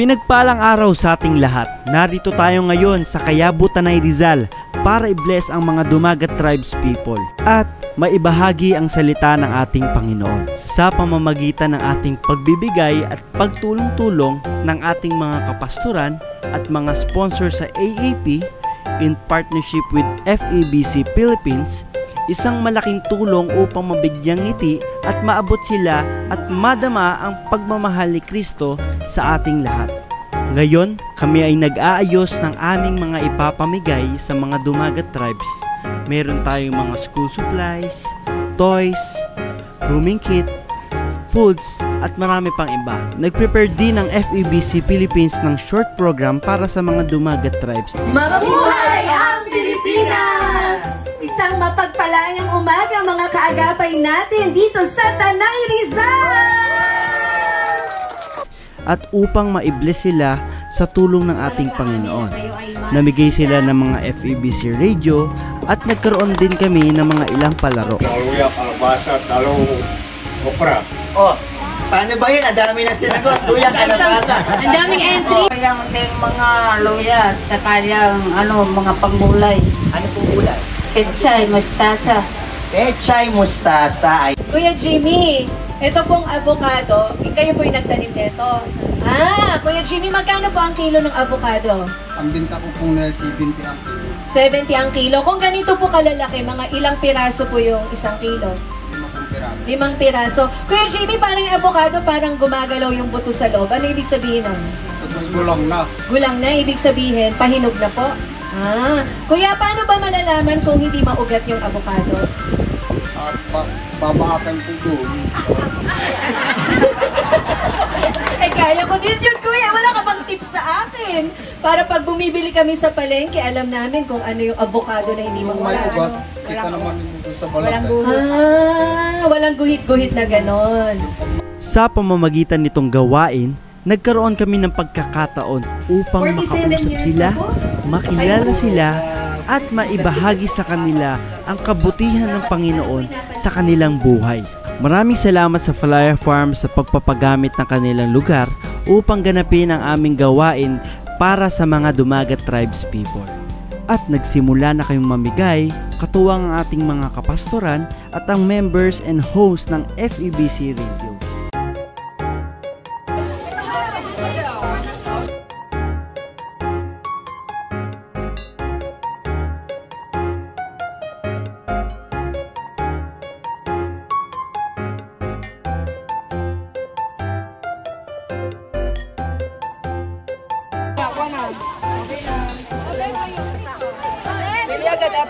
Pinagpalang araw sa ating lahat. Narito tayo ngayon sa Kayabo, Tanay, Rizal para i-bless ang mga Dumagat Tribes people at maibahagi ang salita ng ating Panginoon sa pamamagitan ng ating pagbibigay at pagtulong-tulong ng ating mga kapastoran at mga sponsor sa AAP in partnership with FEBC Philippines. Isang malaking tulong upang mabigyang ngiti at maabot sila at madama ang pagmamahal ni Kristo sa ating lahat. Ngayon, kami ay nag-aayos ng aming mga ipapamigay sa mga Dumagat Tribes. Meron tayong mga school supplies, toys, grooming kit, foods, at marami pang iba. Nag-prepare din ng FEBC Philippines ng short program para sa mga Dumagat Tribes. Mabuhay ang Pilipinas! Isang mapagpalayang umaga mga kaagapay natin dito sa Tanay, Rizal! At upang ma-bless sila sa tulong ng ating Panginoon, namigay sila ng mga FEBC radio at nagkaroon din kami ng mga ilang palaro. Luya, kalabasa, talong, okra. Oh, paano ba yun? Ang dami na sinagot. Luya, kalabasa. Ang daming entry. Yung mga luya, saka yung mga panggulay. Ano pong gulay? Pechay, magtasa. Pechay, mustasa. Kuya Jimmy, ito pong avocado, kayo po yung nagtanim nito. Kuya Jimmy, magkano po ang kilo ng avocado? Ang binta ko po na 70 ang kilo. 70 ang kilo. Kung ganito po kalalaki, mga ilang piraso po yung isang kilo? 5 piraso. Kuya Jimmy, parang yung avocado, parang gumagalaw yung buto sa loob. Ano ibig sabihin nun? Gulang na. Gulang na, ibig sabihin, pahinog na po. Kuya, paano ba malalaman kung hindi maugat yung avocado? At babaakan ko doon. Kaya ko din yun, kuya. Wala ka bang tips sa akin? Para pag bumibili kami sa palengke, alam namin kung ano yung avocado na hindi May maugat. ugat. Kita naman dito sa Walang balakay. guhit. Walang guhit-guhit na ganon. Sa pamamagitan nitong gawain, nagkaroon kami ng pagkakataon upang 47 makausap years sila, na po. makilala sila, at maibahagi sa kanila ang kabutihan ng Panginoon sa kanilang buhay. Maraming salamat sa Flyer Farm sa pagpapagamit ng kanilang lugar upang ganapin ang aming gawain para sa mga Dumagat Tribes people. At nagsimula na kayong mamigay, katuwang ang ating mga kapastoran at ang members and hosts ng FEBC Radio.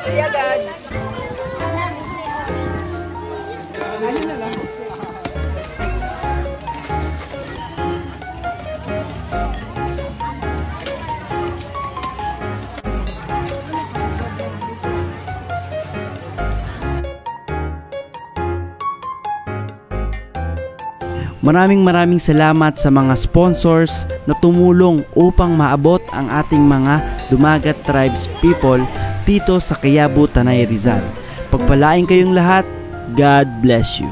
Pili agad. Maraming salamat sa mga sponsors na tumulong upang maabot ang ating mga Dumagat Tribes people dito sa Kayabo, Tanay, Rizal. Pagpalain kayong lahat. God bless you.